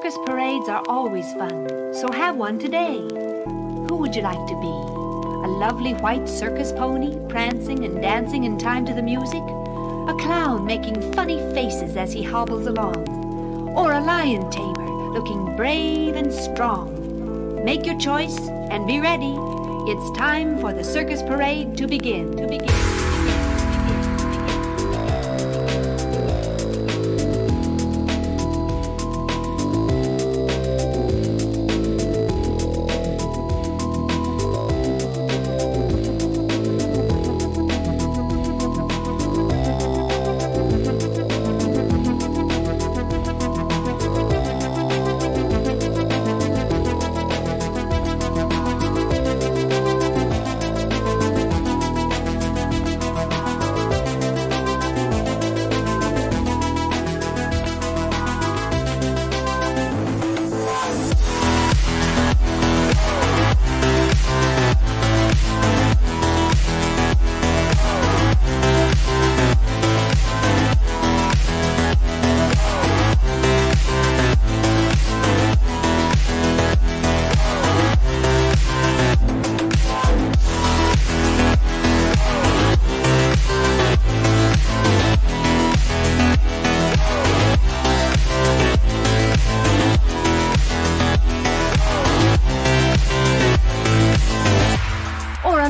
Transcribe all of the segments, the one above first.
Circus parades are always fun, so have one today. Who would you like to be? A lovely white circus pony, prancing and dancing in time to the music? A clown making funny faces as he hobbles along? Or a lion tamer looking brave and strong? Make your choice and be ready. It's time for the circus parade to begin.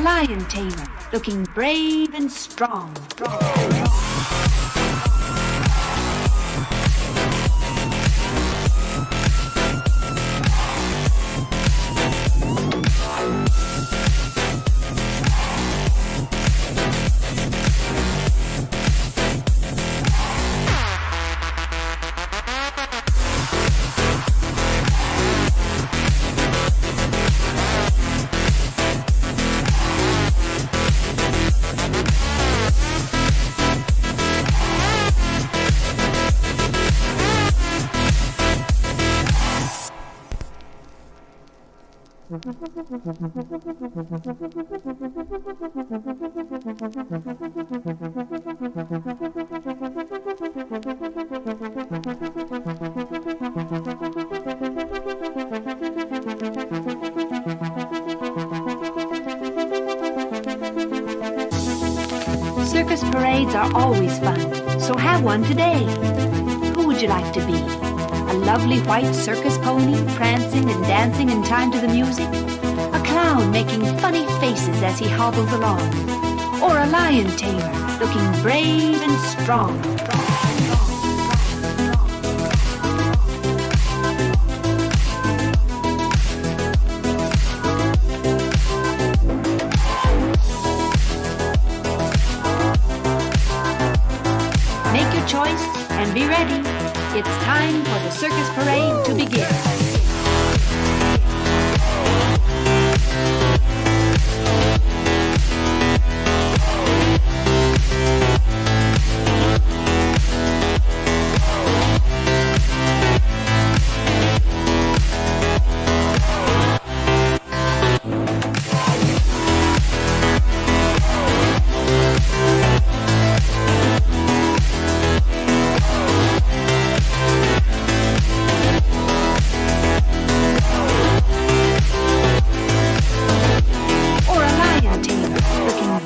Lion tamer, looking brave and strong. Circus parades are always fun, so have one today. Who would you like to be? A lovely white circus pony, prancing and dancing in time to the music? A clown making funny faces as he hobbles along? Or a lion tamer, looking brave and strong? Make your choice and be ready. It's time for the circus parade to begin.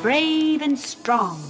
Brave and strong.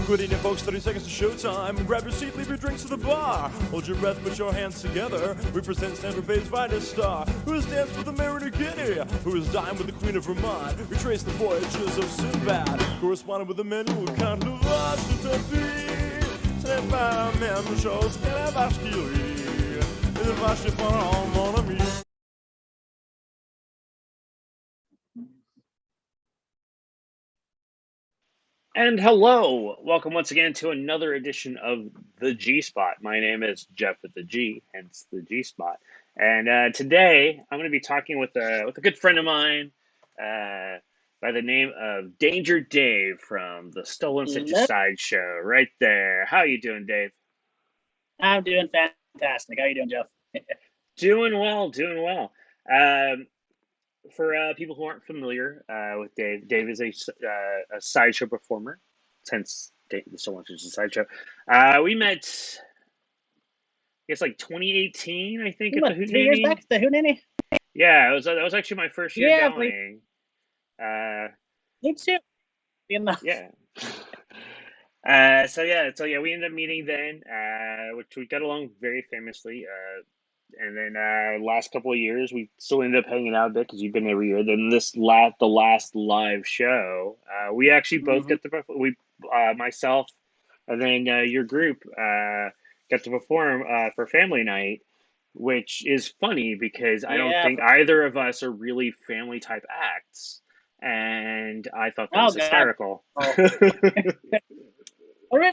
Good evening, folks. 30 seconds to showtime. Grab your seat, leave your drinks to the bar. Hold your breath, put your hands together. We present Stanford Bay's finest star, who has danced with the Mayor of New Guinea, who has dined with the Queen of Vermont. We trace the voyages of Sinbad, corresponding with the men who can't live up to the beat. C'est pas la même chose que la vache qui rit. Et la vache est pas mon ami. And hello, welcome once again to another edition of the G Spot. My name is Jeff with the G, hence the G Spot. And today I'm going to be talking with a good friend of mine uh, by the name of Danger Dave from the Stolen Stitches Hello. Sideshow. Right there. How you doing, Dave? I'm doing fantastic. How you doing, Jeff? Doing well, doing well. Um, for people who aren't familiar with Dave, Dave is a sideshow performer. Since Dave, the Stolen Stitches Sideshow, we met it's like 2018, I think, at the What, 3 years back Hootnini. at the Hoonanny? Yeah, it was that was actually my first year Yeah, going. Uh, me too. Enough. yeah. So yeah, we ended up meeting then, which we got along very famously. And then last couple of years, we still ended up hanging out a bit because you've been every year. Then the last live show, we actually both Hmm. got to myself, and then your group got to perform for family night, which is funny because I don't Yeah. think either of us are really family type acts, and I thought that Oh was God. hysterical. Oh,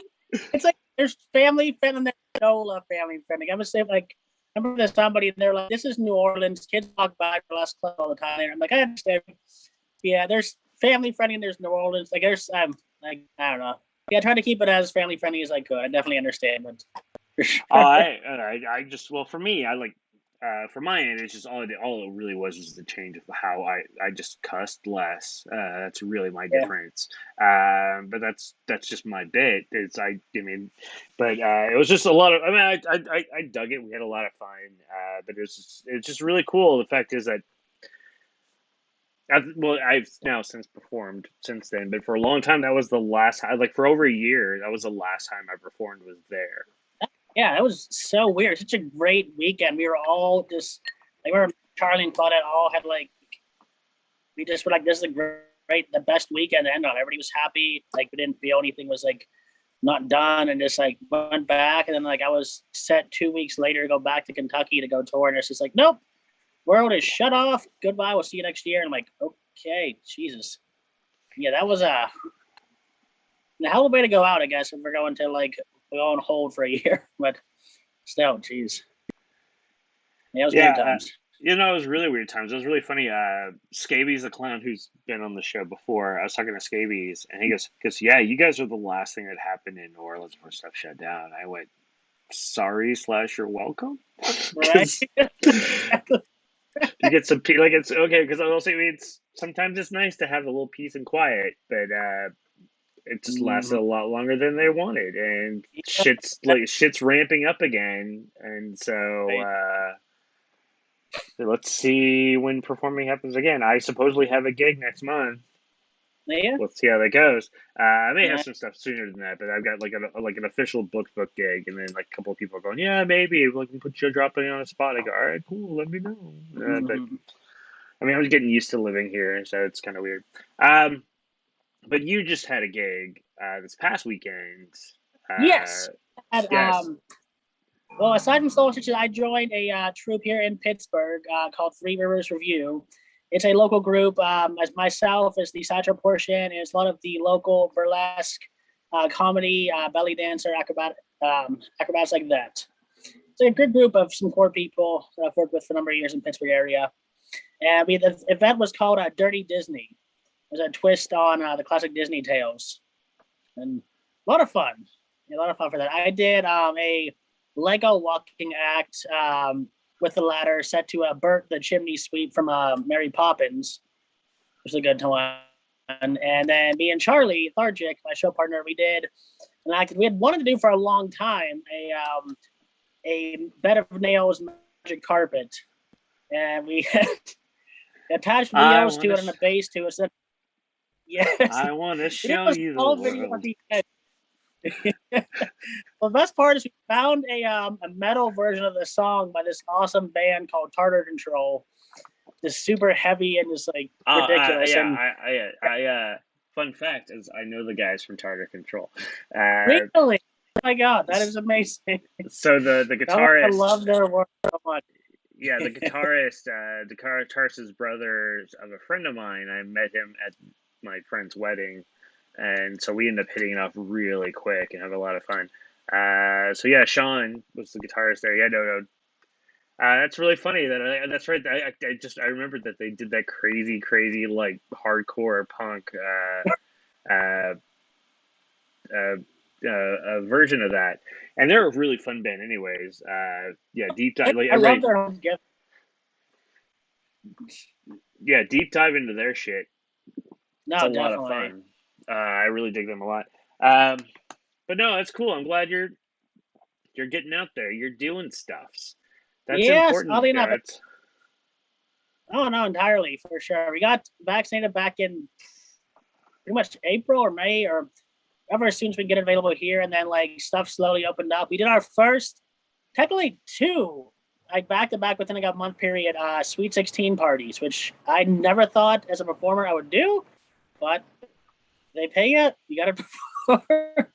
it's like there's family friend and there's no love family friend. Like, I'm gonna say like I remember there's somebody and they're like, "This is New Orleans. Kids walk by for last club all the time." And I'm like, I understand. Yeah, there's family friendly and there's New Orleans. Like there's like I don't know. Yeah, I try to keep it as family friendly as I could. I definitely understand, but for sure. I just well for me I like for my end it's just all it really was the change of how I just cussed less. That's really my Yeah. difference. But that's just my bit. I mean, but it was just a lot of. I mean, I dug it. We had a lot of fun. But it's just really cool. The fact is that I've now since performed since then, but for a long time that was the last time. Like for over a year, that was the last time I performed was there. Yeah, that was so weird. Such a great weekend. We were all just like, I remember Charlie and Claudette all had like, we just were like, this is a great, the best weekend to end on. Everybody was happy. Like, we didn't feel anything was like not done, and just like went back. And then like I was set 2 weeks later to go back to Kentucky to go tour. And it's just like, nope, world is shut off. Goodbye. We'll see you next year. And I'm like, okay, Jesus. Yeah, that was a hell of a way to go out, I guess, if we're going to like go on hold for a year. But still, geez. Yeah, it was Yeah, weird times. it was really weird times. It was really funny. Scabies, the clown who's been on the show before, I was talking to Scabies, and he goes, yeah, you guys are the last thing that happened in New Orleans before stuff shut down. I went, sorry / you're welcome, Right? because you get some like it's okay because I'll say it's sometimes it's nice to have a little peace and quiet, but it just lasted Mhm. a lot longer than they wanted, and Yeah, shit's ramping up again, and so. right. Let's see when performing happens again. I supposedly have a gig next month. Yeah, Let's see how that goes. I may have yeah. some stuff sooner than that, but I've got like an official book gig, and then like a couple of people are going, yeah, maybe we can put you dropping on a spot. I go, all right, cool, let me know. But Mhm. I mean, I was getting used to living here, so it's kind of weird. Um, but you just had a gig this past weekend. Uh, Yes. And, yes. well, aside from Soul Stitches, I joined a troupe here in Pittsburgh called Three Rivers Review. It's a local group. As myself as the sideshow portion, and it's a lot of the local burlesque, comedy, belly dancer, acrobats like that. It's a good group of some core people that I've worked with for a number of years in Pittsburgh area. And the event was called Dirty Disney. It was a twist on the classic Disney tales, and a lot of fun. A lot of fun for that. I did a Lego walking act with the ladder set to Bert the Chimney Sweep from Mary Poppins. It was a good one. And then me and Charlie Thargic, my show partner, we did an act we had wanted to do for a long time, a bed of nails magic carpet, and we attached I wheels want to to. it and a base to it. So yes, I want to we did show a you the small video at world. the end. Well, the best part is we found a metal version of the song by this awesome band called Tartar Control. Just super heavy and just like ridiculous. Yeah, And fun fact is I know the guys from Tartar Control. Uh, really, oh my god, that is amazing. so the I guitarist, love their work so much. yeah, the guitarist's brother of a friend of mine. I met him at my friend's wedding. and so we ended up hitting it off really quick and had a lot of fun. So yeah, Sean was the guitarist there. Yeah, no. That's really funny. That's right. I remembered that they did that crazy like hardcore punk uh, uh, version of that, and they're a really fun band, anyways. Yeah, deep dive. Like I love everybody, their home gift. yeah, deep dive into their shit. It's a No, lot of definitely. fun. I really dig them a lot. Um, but no, that's cool. I'm glad you're getting out there. You're doing stuffs. That's Yes, important. oddly Yeah, enough. it's Oh no, entirely for sure. We got vaccinated back in pretty much April or May or ever as soon as we get it available here, and then like stuff slowly opened up. We did our first, technically two, like back to back within like a month period, Sweet 16 parties, which I never thought as a performer I would do, but they pay you, you got to perform.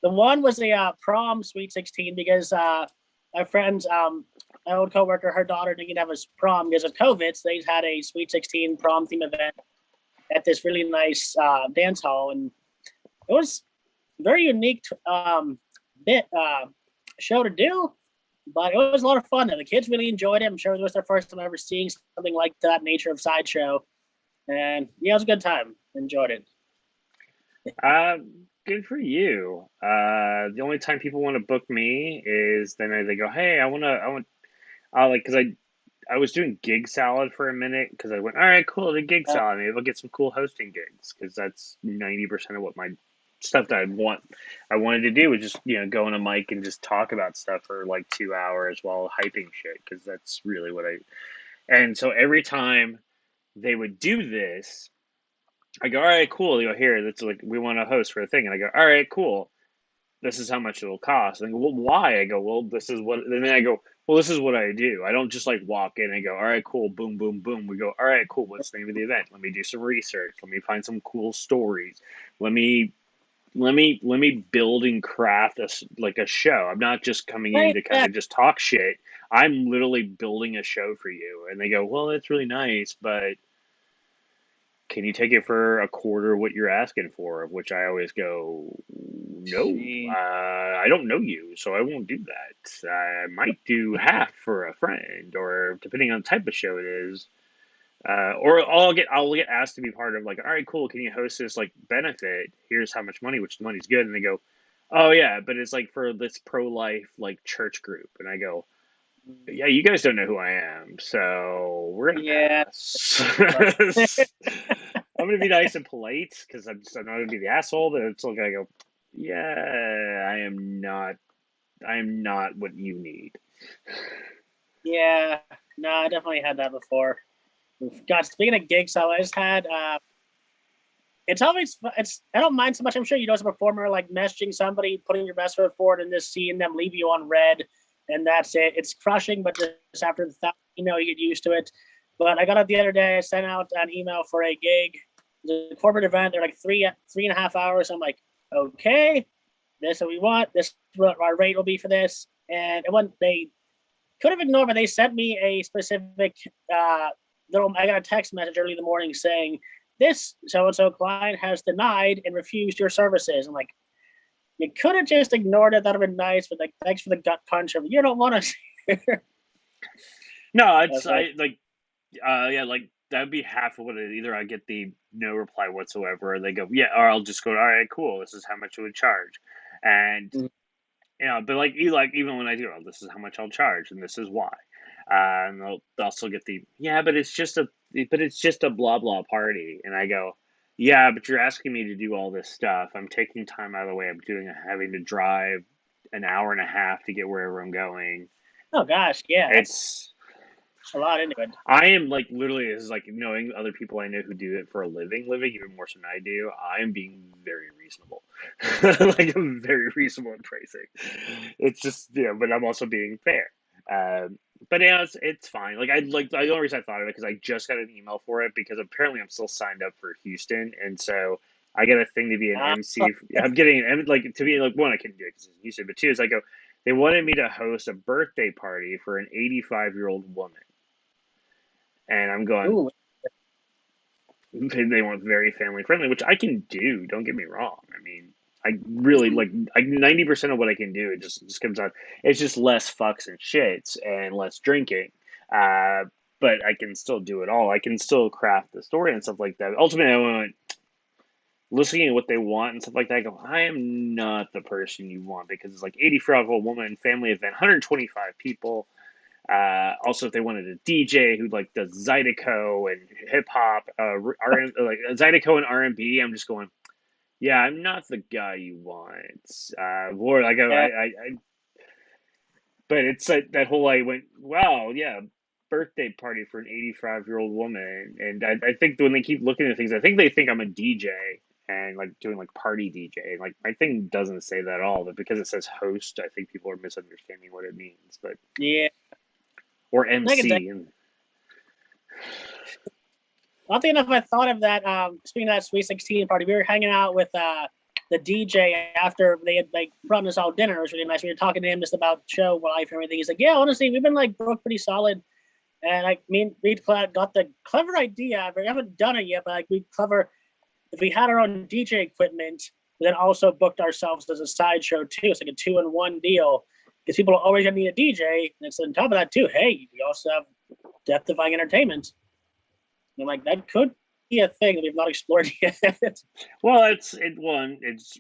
The one was a prom Sweet 16 because my friend's my old coworker, her daughter didn't have a prom because of COVID, so they had a Sweet 16 prom theme event at this really nice dance hall, and it was a very unique bit show to do, but it was a lot of fun. And the kids really enjoyed it. I'm sure it was their first time ever seeing something like that nature of Sideshow, and yeah, it was a good time. Enjoyed it. good for you. The only time people want to book me is then they go, "Hey, I want, like, because I was doing gig salad for a minute because I went, all right, cool, the gig salad. Maybe I'll get some cool hosting gigs because that's 90% of what my stuff that I wanted to do was just go on a mic and just talk about stuff for like 2 hours while hyping shit because that's really what I. And so every time they would do this, I go, all right, cool. They go, here, that's like we want to host for a thing, and I go, all right, cool. This is how much it'll cost. And I go, well, why? I go, well, this is what. And then I go, well, this is what I do. I don't just like walk in and go, all right, cool, boom, boom, boom. We go, all right, cool. What's the name of the event? Let me do some research. Let me find some cool stories. Let me build and craft like a show. I'm not just coming in Right. to kind of just talk shit. I'm literally building a show for you. And they go, well, that's really nice, but can you take it for a quarter what you're asking for? Of which I always go, no, I don't know you, so I won't do that. I might do half for a friend, or depending on the type of show it is. Or I'll get asked to be part of like, all right, cool. Can you host this like benefit? Here's how much money, which the money's good, and they go, oh yeah, but it's like for this pro life like church group, and I go, yeah, you guys don't know who I am, so we're gonna Yeah. pass. I'm gonna be nice and polite because I'm not gonna be the asshole. But it's like I go, yeah, I am not what you need. Yeah. No, I definitely had that before. God, speaking of gigs, I just had it's always I don't mind so much. I'm sure you know as a performer, like messaging somebody, putting your best foot forward, and just seeing them leave you on red, and that's it. It's crushing, but just after the you get used to it. But I got up the other day, I sent out an email for a gig, the corporate event. They're like 3.5 hours. I'm like, okay, this is what we want. This is what our rate will be for this. And it wasn't, they could have ignored, but they sent me a specific I got a text message early in the morning saying this so-and-so client has denied and refused your services. I'm like, you could have just ignored it. That would have been nice, but like, thanks for the gut punch of you don't want to. No, it's yeah, like that'd be half of what it. Either I get the no reply whatsoever, or they go, yeah, or I'll just go, all right, cool. This is how much it would charge, and but like even when I do, oh, this is how much I'll charge, and this is why. And they'll still get the yeah, but it's just a blah blah party, and I go, yeah, but you're asking me to do all this stuff. I'm taking time out of the way. Having to drive an hour and a half to get wherever I'm going. Oh gosh, yeah, It's a lot into it. I am like literally is like knowing other people I know who do it for a living even more so than I do. I am being very reasonable, like I'm very reasonable in pricing. It's just but I'm also being fair. But yeah, it's fine. The only reason I thought of it because I just got an email for it because apparently I'm still signed up for Houston, and so I get a thing to be an MC. I'm getting like to be like one I can do it because it's in Houston, but two is I go. They wanted me to host a birthday party for an 85-year-old woman. And I'm going, Ooh. they want very family friendly, which I can do. Don't get me wrong. I mean, I really like 90% of what I can do. It just comes out. It's just less fucks and shits and less drinking. Uh, but I can still do it all. I can still craft the story and stuff like that. Ultimately, I want listening to what they want and stuff like that. I go, I am not the person you want because it's like 84-year-old woman, family event, 125 people. Also, if they wanted a DJ who like does Zydeco and hip hop, like Zydeco and R&B, I'm just going, yeah, I'm not the guy you want. Or like Yeah. but it's like that whole I went, wow, yeah, birthday party for an 85-year-old woman, and I think when they keep looking at things, I think they think I'm a DJ and like doing like party DJ. Like my thing doesn't say that at all, but because it says host, I think people are misunderstanding what it means. But Yeah. or I can MC and. Oddly enough, I thought of that. Speaking of that Sweet 16 party, we were hanging out with the DJ after they had like brought us all dinner. It was really nice. We were talking to him just about show life and everything. He's like, "Yeah, honestly, we've been like booked pretty solid." And like me and we got the clever idea. We haven't done it yet, but like we clever if we had our own DJ equipment, we then also booked ourselves as a sideshow too. It's like a 2-in-1 deal because people are always gonna need a DJ. And it's on top of that too. Hey, we also have death defying entertainment. And I'm like, that could be a thing that we've not explored yet. Well, it's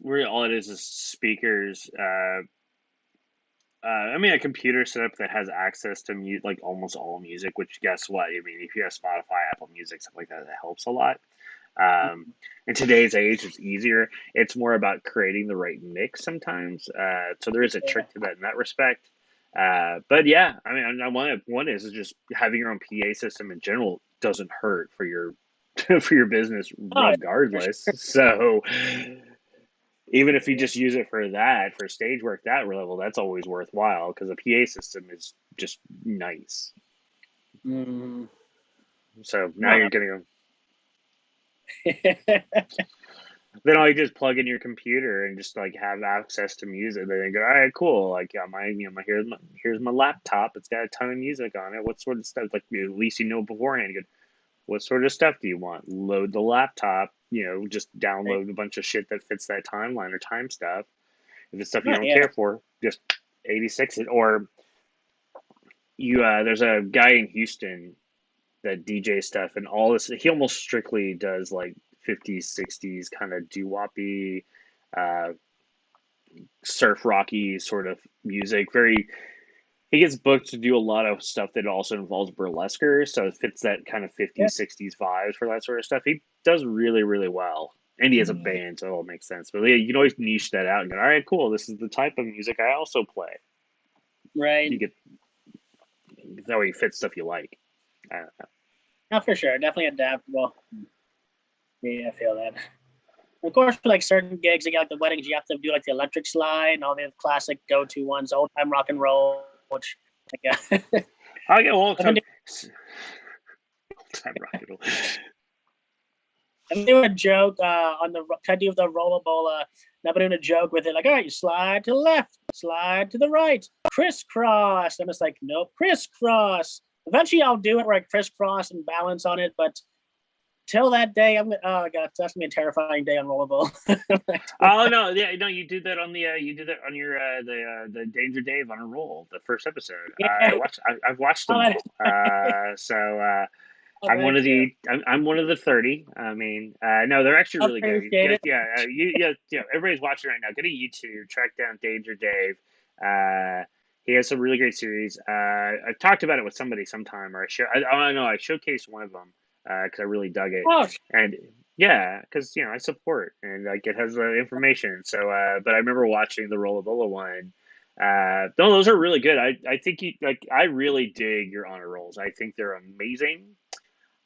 really all it is speakers. I mean, a computer setup that has access to like almost all music. Which guess what? I mean, if you have Spotify, Apple Music, stuff like that, that helps a lot. In today's age, it's easier. It's more about creating the right mix sometimes. So there is a Yeah. trick to that in that respect. But yeah, I mean, one is just having your own PA system in general doesn't hurt for your for your business Oh, for regardless. sure. So even if you Yeah. just use it for that, for stage work, that level, that's always worthwhile because a PA system is just nice. Mm. So now No. you're getting then all you just plug in your computer and just like have access to music. Then they go, all right, cool. Like, yeah, here's my laptop. It's got a ton of music on it. What sort of stuff? Like, at least you know beforehand. You go, what sort of stuff do you want? Load the laptop. Just Right. download a bunch of shit that fits that timeline or time stuff. If it's stuff you No, don't yeah. care for, just 86 it. Or there's a guy in Houston that DJ stuff and all this. He almost strictly does like 50s, 60s kind of doo-woppy, uh, surf rocky sort of music. He gets booked to do a lot of stuff that also involves burlesquer, so it fits that kind of Yeah. 50s, 60s vibes for that sort of stuff. He does really, really well. And he has a band, so it all makes sense. But yeah, you can always niche that out and go, all right, cool, this is the type of music I also play. Right. You get that way you fit stuff you like. I don't know. No, for sure. Definitely adaptable. Yeah, I feel that. Of course, for like certain gigs, you got like the weddings, you have to do like the electric slide and all the classic go-to ones, old time rock and roll, which like, I get all I've been, time, doing, time rock and roll. I've been doing a joke on the try to do the rollabola. And I've been doing a joke with it, like, all right, you slide to the left, slide to the right, crisscross. I'm just like, nope, crisscross. Eventually, I'll do it where I crisscross and balance on it, but till that day, oh my god, that's gonna be a terrifying day on rollerball. Oh no, yeah, no, you do that on you do that on your the Danger Dave on a roll, the first episode. Yeah. I've watched them Oh, all. So I'm one thank of you. I'm one of the 30. I mean, no, they're actually I really good. appreciate it. Everybody's watching right now. Go to YouTube, track down Danger Dave. Uh, he has some really great series. I've talked about it with somebody sometime, or I showcased one of them because I really dug it, Oh, and yeah, because I support and like it has information. So, but I remember watching the Rollabola one. No, those are really good. I think I really dig your honor rolls. I think they're amazing.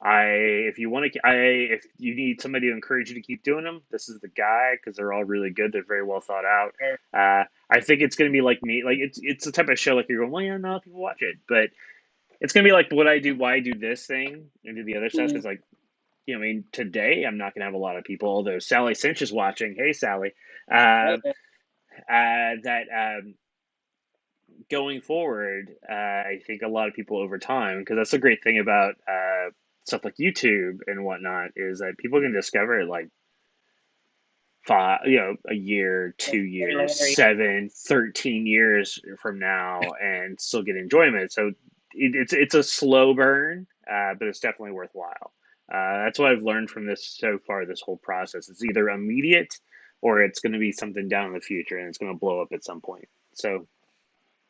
If you need somebody to encourage you to keep doing them, this is the guy because they're all really good. They're very well thought out. I think it's gonna be like me. Like it's the type of show like you're going, well, yeah, no, people watch it, but it's gonna be like what I do, why I do this thing and do the other stuff. Is like, I mean, today I'm not gonna have a lot of people. Although Sally Cinch is watching. Hey, Sally. Uh, that going forward, I think a lot of people over time, because that's the great thing about stuff like YouTube and whatnot is that people can discover it like five, a year, 2 years, Larry. 7, 13 years from now and still get enjoyment. So it's a slow burn, but it's definitely worthwhile. That's what I've learned from this so far, this whole process. It's either immediate or it's going to be something down in the future and it's going to blow up at some point. So,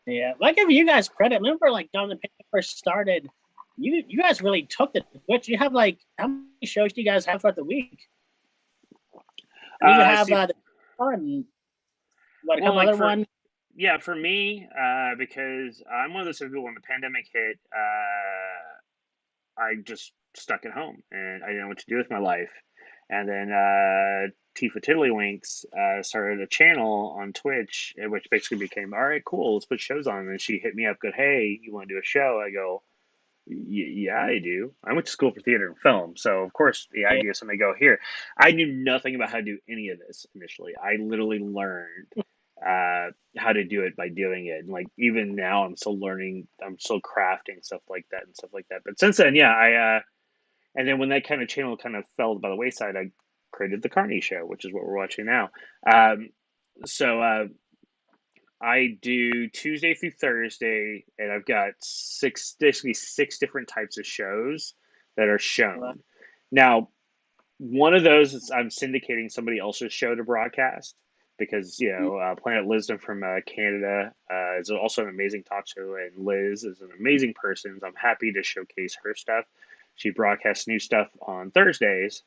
Yeah, I give you guys credit. Remember, like, when the pandemic first started, you guys really took the Twitch. You have, like, how many shows do you guys have throughout the week? You have the fun. What, a couple other one? Yeah, for me, because I'm one of those people when the pandemic hit, I just stuck at home and I didn't know what to do with my life. And then Tifa Tiddlywinks started a channel on Twitch, which basically became, all right, cool, let's put shows on. And she hit me up, go, hey, you want to do a show? I go, yeah, I do. I went to school for theater and film, so of course the idea is somebody go here. I knew nothing about how to do any of this initially. I literally learned how to do it by doing it, and like even now I'm still learning. I'm still crafting stuff like that and stuff like that. But since then, yeah, I and then when that kind of channel kind of fell by the wayside, I created the Carny Show, which is what we're watching now. So I do Tuesday through Thursday, and I've got basically six different types of shows that are shown. Now, one of those is I'm syndicating somebody else's show to broadcast because, Planet Lisdom from Canada is also an amazing talk show, and Liz is an amazing person. So I'm happy to showcase her stuff. She broadcasts new stuff on Thursdays,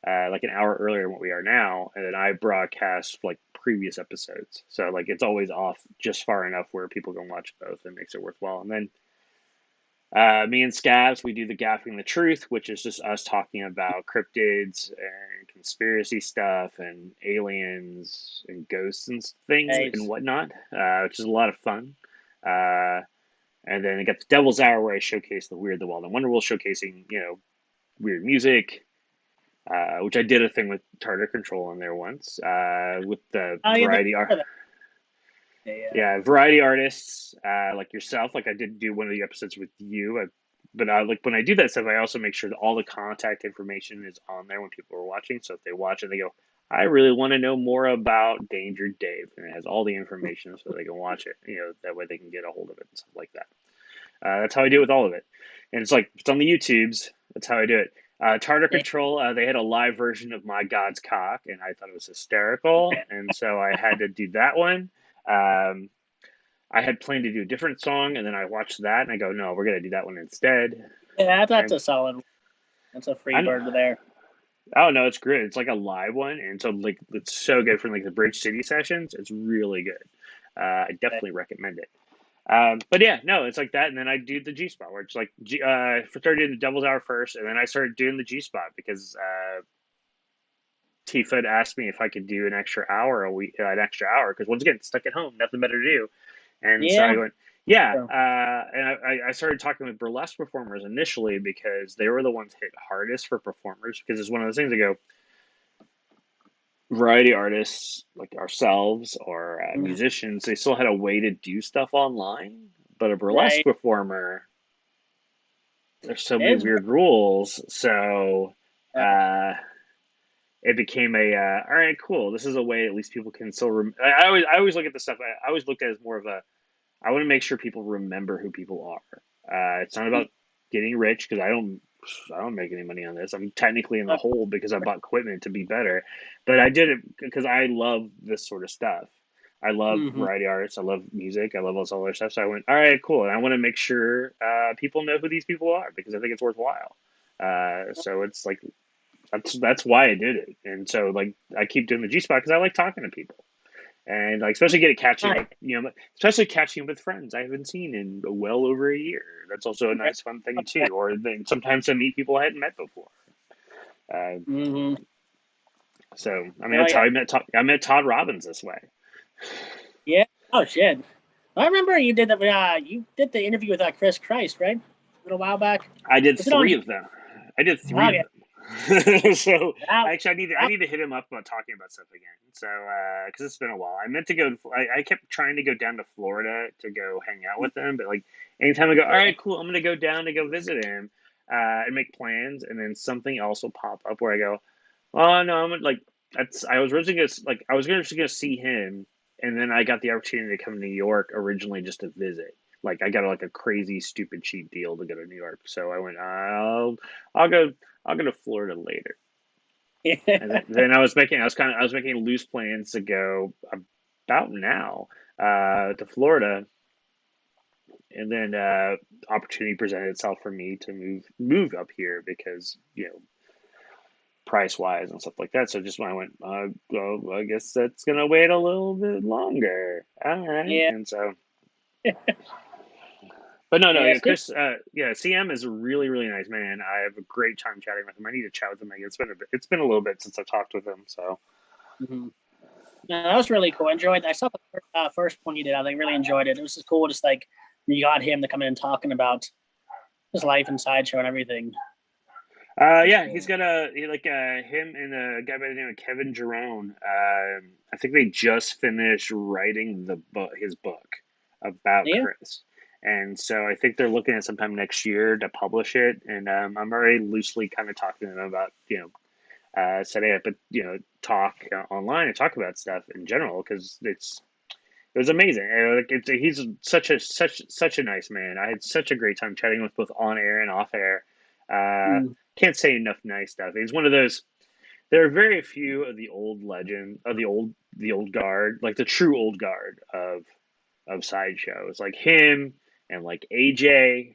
like an hour earlier than what we are now, and then I broadcast like previous episodes. So like it's always off just far enough where people can watch both and makes it worthwhile. And then me and Scabs, we do the Gaffing the Truth, which is just us talking about cryptids and conspiracy stuff and aliens and ghosts and things and whatnot, which is a lot of fun. And then I got the Devil's Hour where I showcase the weird, the wild, and wonderful, showcasing, weird music, which I did a thing with Tartar Control in there once, with the variety art. Variety artists, like yourself. Like I did do one of the episodes with you, but like when I do that stuff, I also make sure that all the contact information is on there when people are watching. So if they watch it, they go, I really want to know more about Danger Dave, and it has all the information so they can watch it. That way they can get a hold of it and stuff like that. That's how I do it with all of it, and it's on the YouTubes. That's how I do it. Tartar Control, they had a live version of My God's Cock, and I thought it was hysterical, and so I had to do that one. I had planned to do a different song, and then I watched that, and I go, no, we're going to do that one instead. Yeah, that's a solid one. That's a free bird there. Oh, no, it's great. It's like a live one, and so like it's so good for like the Bridge City sessions. It's really good. I definitely recommend it. But yeah, no, it's like that, and then I do the G spot where it's like started doing the Devil's Hour first, and then I started doing the G spot because Tifa had asked me if I could do an extra hour a week, because once again, stuck at home, nothing better to do, and so I went, and I started talking with burlesque performers initially because they were the ones hit hardest for performers, because it's one of those things I go, variety artists like ourselves or musicians, they still had a way to do stuff online, but a burlesque performer, there's so many weird rules, so it became all right, cool, this is a way at least people can still I always look at this stuff, I always look at it as more of I want to make sure people remember who people are. It's not about getting rich, because I don't make any money on this. I'm technically in the hole because I bought equipment to be better, but I did it because I love this sort of stuff. I love variety artists. I love music. I love all this other stuff. So I went, all right, cool. And I want to make sure people know who these people are, because I think it's worthwhile. So it's like, that's why I did it. And so like, I keep doing the G spot because I like talking to people. And like, especially especially catching up with friends I haven't seen in well over a year. That's also a nice fun thing too. Or then sometimes to meet people I hadn't met before. So I mean, that's how I met. I met Todd Robbins this way. Yeah. Oh shit! I remember you did the interview with Chris Christ, right? A little while back. I did three of them. I did three of them. So actually, I need to hit him up about talking about stuff again. So because it's been a while. I meant to go. I kept trying to go down to Florida to go hang out with him, but like anytime I go, all right, cool, I'm gonna go down to go visit him. and make plans, and then something else will pop up where I go, oh no, I'm like I was originally just gonna see him, and then I got the opportunity to come to New York originally just to visit. Like I got like a crazy stupid cheap deal to go to New York, so I went, I'll go to Florida later. And then I was making loose plans to go about now to Florida, and then opportunity presented itself for me to move up here because price wise and stuff like that. So just when I went, well, I guess that's gonna wait a little bit longer. All right, Yeah. and so. But no, Yeah, yeah, Chris, CM is a really, really nice man. I have a great time chatting with him. I need to chat with him again. It's been a little bit since I talked with him, so. Mm-hmm. No, that was really cool. Enjoyed. I saw the first one you did. I really enjoyed it. It was just cool. Just like you got him to come in and talking about his life and Sideshow and everything. Yeah, he's got him and a guy by the name of Kevin Jerome. I think they just finished writing his book about Chris, and so I think they're looking at sometime next year to publish it. And I'm already loosely kind of talking to them about setting up a talk online and talk about stuff in general because it was amazing. He's such a nice man. I had such a great time chatting with both on air and off air. Can't say enough nice stuff. He's one of those. There are very few of the old legend of the old guard, like the true old guard of Sideshows, like him and like AJ.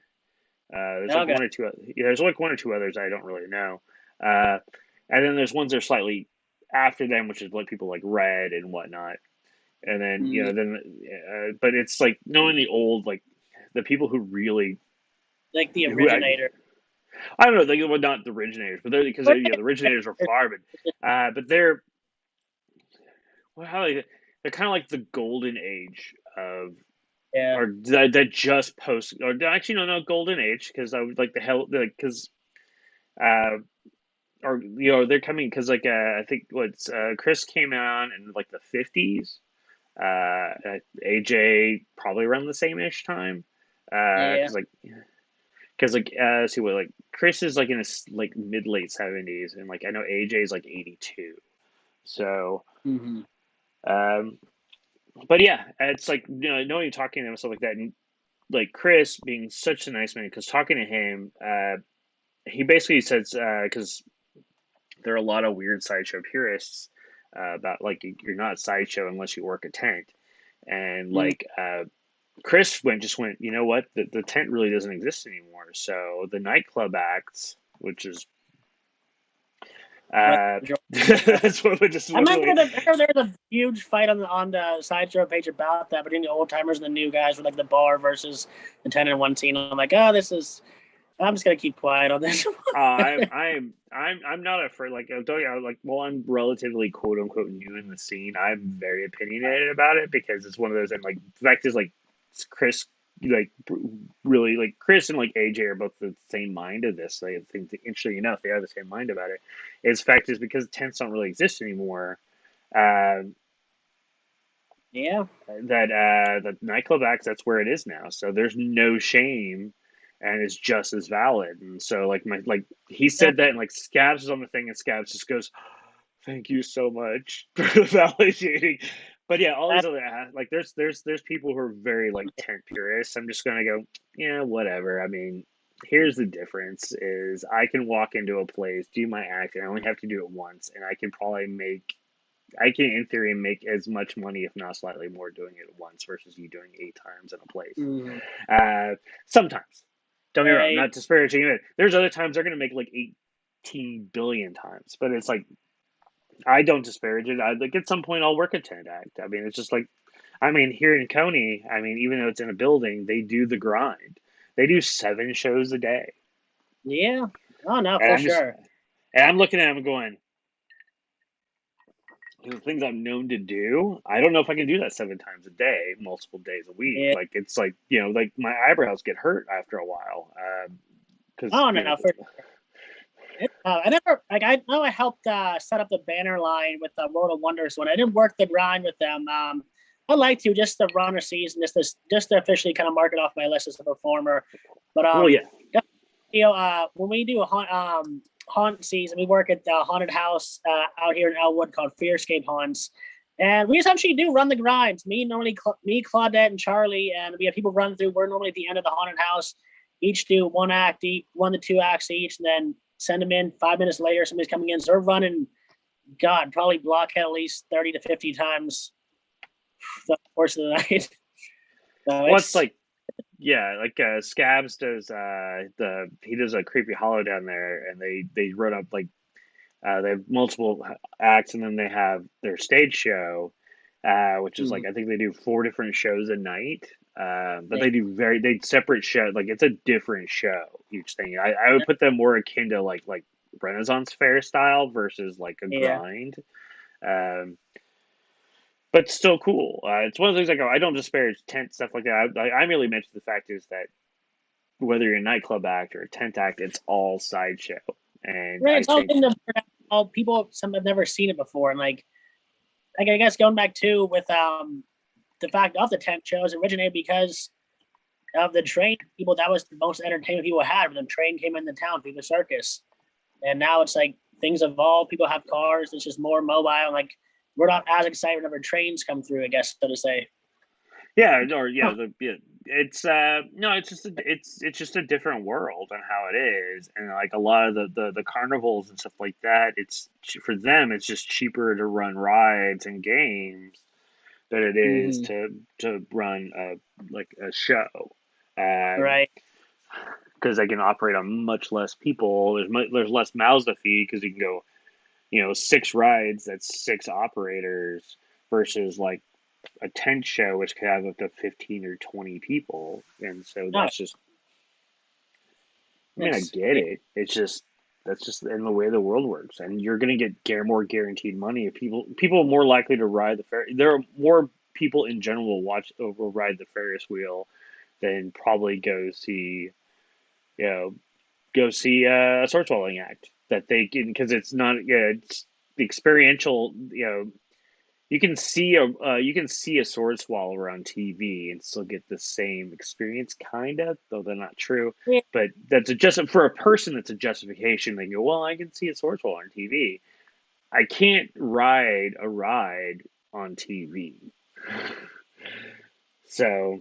There's like one or two. There's like one or two others I don't really know. And then there's ones that are slightly after them, which is like people like Red and whatnot. And then but it's like knowing the old, like the people who really like the originator. I don't know, well, not the originators, but the originators were far, but they're they're kind of like the golden age of or that just post or actually no golden age because I would like the hell because or they're coming because like I think what's Chris came on in like the 50s. AJ probably around the same ish time. Because see what like Chris is like in his like mid late 70s and like I know AJ is like 82. So, but yeah, it's like knowing talking to him and stuff like that, and like Chris being such a nice man because talking to him, he basically says because there are a lot of weird Sideshow purists about like you're not Sideshow unless you work a tent, and like Chris just went, you know what, the tent really doesn't exist anymore. So the nightclub acts, which is that's what we just. I'm not there's a huge fight on the Sideshow page about that between the old timers and the new guys with like the bar versus the 10 and 1 scene. I'm like, I'm just gonna keep quiet on this. I'm not afraid. Like I'm telling you, like I'm relatively quote unquote new in the scene. I'm very opinionated about it because it's one of those. And like the fact is, like Chris, like really, like Chris and like AJ are both the same mind of this. I think, interestingly enough, they are the same mind about it. Its fact is because tents don't really exist anymore. That nightclub acts, that's where it is now. So there's no shame. And it's just as valid. And so like he said that and like Scabs is on the thing and Scabs just goes, thank you so much for validating. But yeah, all these other like there's people who are very like tent purists. I'm just gonna go, yeah, whatever. I mean, here's the difference is I can walk into a place, do my act, and I only have to do it once, and I can in theory make as much money, if not slightly more, doing it once versus you doing 8 times in a place. Sometimes. Don't get me wrong, I'm not disparaging it. There's other times they're going to make like 18 billion times, but it's like, I don't disparage it. Like at some point I'll work a tent act. I mean, it's just like, here in Coney, even though it's in a building, they do the grind. They do 7 shows a day. Yeah. Oh, no, for sure. And I'm looking at them going, the things I'm known to do, I don't know if I can do that 7 times a day, multiple days a week. Yeah. Like it's like like my eyebrows get hurt after a while. For sure. I never I know I helped set up the banner line with the World of Wonders when I didn't work the grind with them. I'd like to just to run a season, just to officially kind of mark it off my list as a performer. But when we do haunt season, we work at the haunted house out here in Elwood called Fearscape Haunts. And we essentially do run the grinds. Me, Claudette, and Charlie, and we have people run through. We're normally at the end of the haunted house. Each do 1 to 2 acts each, and then send them in. 5 minutes later, somebody's coming in. So we're running, God, probably blockhead at least 30 to 50 times the course of the night. So What's like, Scabs does he does a Creepy Hollow down there, and they run up like they have multiple acts, and then they have their stage show, which is like I think they do 4 different shows a night. But they separate show, like it's a different show each thing. I would put them more akin to like Renaissance Fair style versus like a grind. But still cool. It's one of the things I don't disparage tent stuff like that. I merely mention the fact is that whether you're a nightclub act or a tent act, it's all Sideshow. And right, it's all people, some have never seen it before, and like I guess going back to with the fact of the tent shows originated because of the train people. That was the most entertainment people had when the train came into town through the circus, and now it's like things evolve. People have cars. It's just more mobile. And like we're not as excited whenever trains come through, I guess, so to say. It's it's just a different world on how it is, and like a lot of the carnivals and stuff like that, it's for them it's just cheaper to run rides and games than it is to run a show, right? Because they can operate on much less people. There's less mouths to feed because you can go 6 rides, that's 6 operators versus like a tent show which could have up to 15 or 20 people, and so that's just I get it. It's just that's just in the way the world works, and you're going to get more guaranteed money if people are more likely to ride the fair. There are more people in general will ride the Ferris wheel than probably go see a sword swallowing act that they can, because it's not it's the experiential. You can see a sword swallower on TV and still get the same experience, kind of, though they're not true. Yeah. But that's just for a person. That's a justification. They go, well, I can see a sword swallower on TV. I can't ride a ride on TV. So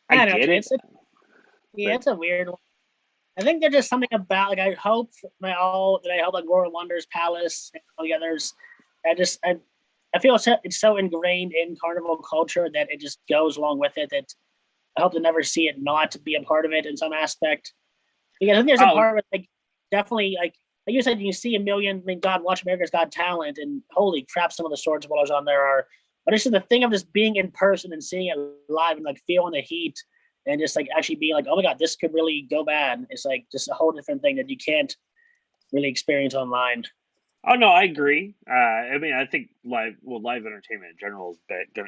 I get it. It's a weird one. I think there's just something about like I hope like Royal Wonders Palace and all the others. I feel it's so ingrained in carnival culture that it just goes along with it, that I hope to never see it not be a part of it in some aspect. Because I think there's a part of it, like definitely like you said, you see a million. I mean, God, watch America's Got Talent, and holy crap, some of the sword swallows on there are. But it's just the thing of just being in person and seeing it live and like feeling the heat and just like actually being like, oh my God, this could really go bad. It's like just a whole different thing that you can't really experience online. Oh no, I agree. I mean, I think live entertainment in general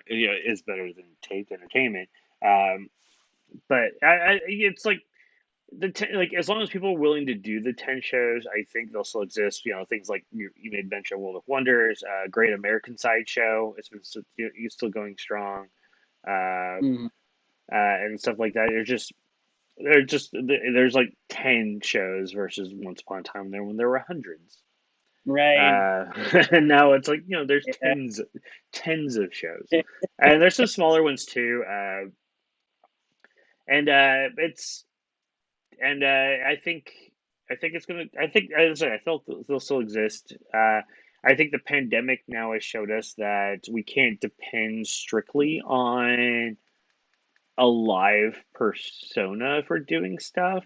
is better than taped entertainment. But it's like as long as people are willing to do the 10 shows, I think they'll still exist. Things like you made mention of World of Wonders, Great American Sideshow. It's been still going strong, and stuff like that. There's like 10 shows versus once upon a time when there were hundreds. Right. And now it's like, there's tens of shows, and there's some smaller ones too. I think it's gonna. I think, as I said, I felt they'll still exist. I think the pandemic now has showed us that we can't depend strictly on a live persona for doing stuff.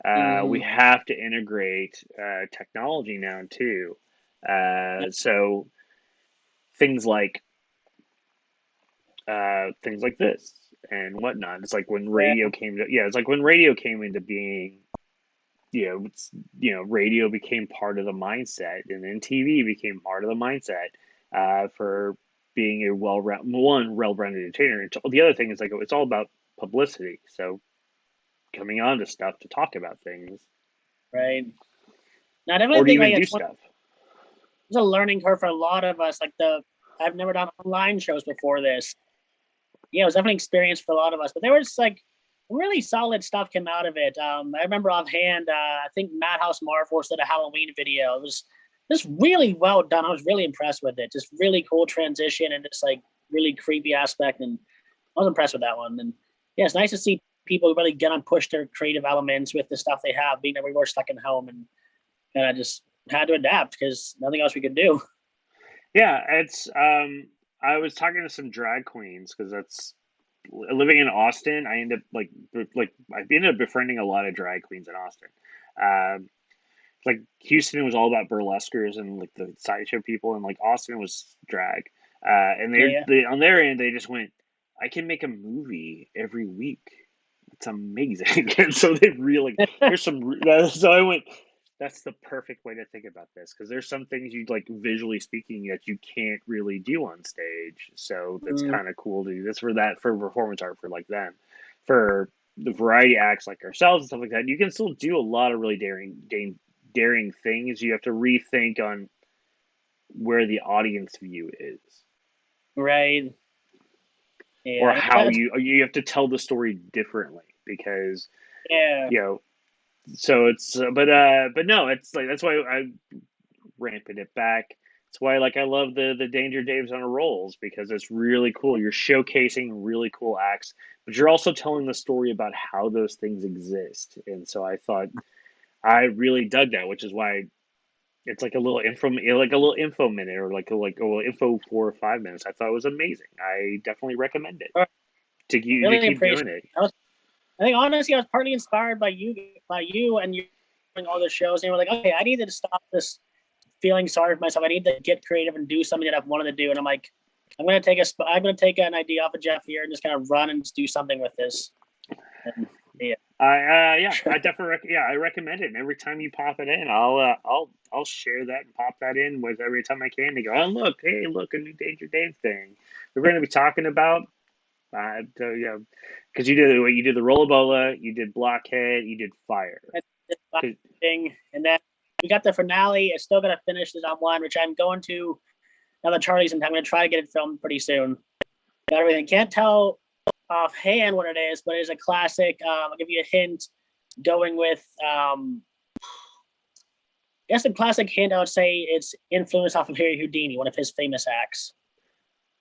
We have to integrate technology now too. So things like this and whatnot. It's like when radio came into being. Radio became part of the mindset, and then TV became part of the mindset for being a well-rounded entertainer. And the other thing is like it's all about publicity. So coming on to stuff to talk about things, right? Now, or to even do stuff. It's a learning curve for a lot of us. Like I've never done online shows before this. It was definitely an experience for a lot of us. But there was really solid stuff came out of it. I remember offhand, I think Madhouse Marvel did a Halloween video. It was just really well done. I was really impressed with it. Just really cool transition and just like really creepy aspect. And I was impressed with that one. And yeah, it's nice to see people really get on push their creative elements with the stuff they have, being that we were stuck in home and I just had to adapt because nothing else we could do. Yeah, it's I was talking to some drag queens because that's living in Austin. I ended up I ended up befriending a lot of drag queens in Austin. Um, like Houston was all about burlesquers and like the sideshow people, and like Austin was drag. And Yeah. they on their end, they just went, I can make a movie every week. It's amazing. And so they really, there's some, so I went, that's the perfect way to think about this because there's some things you like visually speaking that you can't really do on stage. So that's Mm, kind of cool to do this for performance art for like them. For the variety acts like ourselves and stuff like that, you can still do a lot of really daring things. You have to rethink on where the audience view is right. or Yeah. how you have to tell the story differently because Yeah. you know so it's but no, it's like that's why I ramping it back. That's why like I love the Danger Daves on rolls because it's really cool. You're showcasing really cool acts, but you're also telling the story about how those things exist. And so I thought I really dug that, which is why it's like a little info minute or like a little info 4 or 5 minutes. I thought it was amazing. I definitely recommend it to Really keep doing appreciate it. it. I think honestly, I was partly inspired by you, and you doing all the shows. And you were like, okay, I need to stop this feeling sorry for myself. I need to get creative and do something that I've wanted to do. And I'm like, I'm gonna take an idea off of Jeff here and just kind of run and just do something with this. And yeah, I definitely I recommend it. And every time you pop it in, I'll share that and pop that in with every time I can. To go, oh look, hey look, a new Danger Dave thing. We're going to be talking about. Yeah, because you did the Rollabola, you did Blockhead, you did Fire. that's the thing. And then we got the finale. I still got to finish this on one, which I'm going to now that Charlie's in town. I'm going to try to get it filmed pretty soon. Got everything. Can't tell offhand what it is, but it's a classic. I'll give you a hint. Going with, I guess the classic hint, I would say it's influenced off of Harry Houdini, one of his famous acts.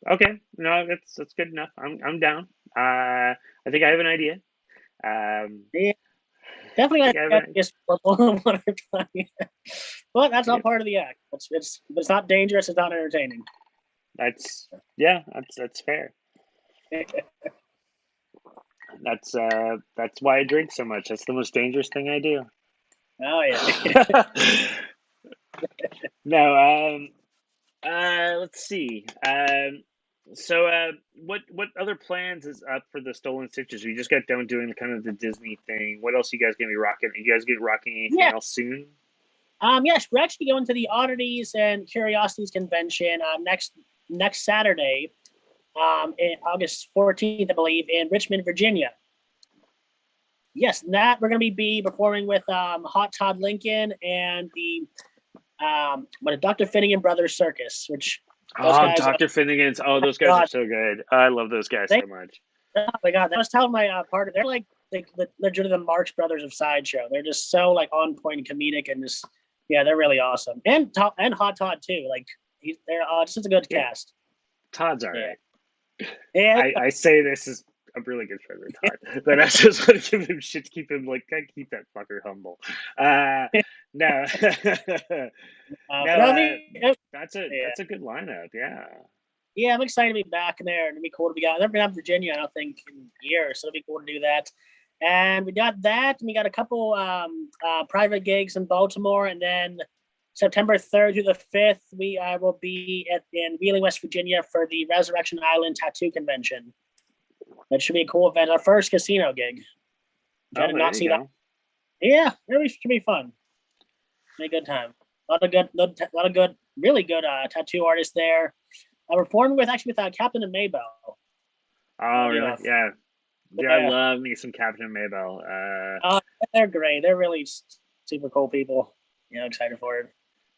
Okay, no, that's good enough. I'm down. I think I have an idea. Yeah, definitely I think I have an just one or well, that's all part of the act. It's not dangerous. It's not entertaining. That's fair. That's why I drink so much. That's the most dangerous thing I do. Oh yeah. No, let's see. What other plans is up for the Stolen Stitches? We just got done doing the kind of the Disney thing. What else are you guys gonna be rocking? You guys get rocking anything else soon? Yes, we're actually going to the Oddities and Curiosities convention next Saturday, in August 14th, I believe, in Richmond, Virginia. Yes, that we're going to be performing with Hot Todd Lincoln and the Dr. Finnegan Brothers Circus, which those guys, Dr. Finnegan's. Oh, those guys are so good. I love those guys so much. Oh my God, I was telling my partner, they're like legit the Marx Brothers of Sideshow. They're just so like on point comedic and just they're really awesome. And Hot Todd too. Like they're just a good cast. Todd's all right. Yeah. I say this is a really good friend of Todd, but I just want to give him shit to keep him keep that fucker humble. No, that's a good lineup. Yeah. Yeah, I'm excited to be back in there. It'll be cool to be out. I've never been out in Virginia, I don't think, in years, so it'll be cool to do that. And we got that, and we got a couple private gigs in Baltimore, and then September 3rd through the 5th, we will be in Wheeling, West Virginia for the Resurrection Island Tattoo Convention. That should be a cool event. Our first casino gig. I did not see that. Yeah, really should be fun. Be a good time. A lot of good, really good tattoo artists there. I performed with Captain and Maybell. Oh, really? Yeah. I love me some Captain and Maybell. They're great. They're really super cool people. Excited for it.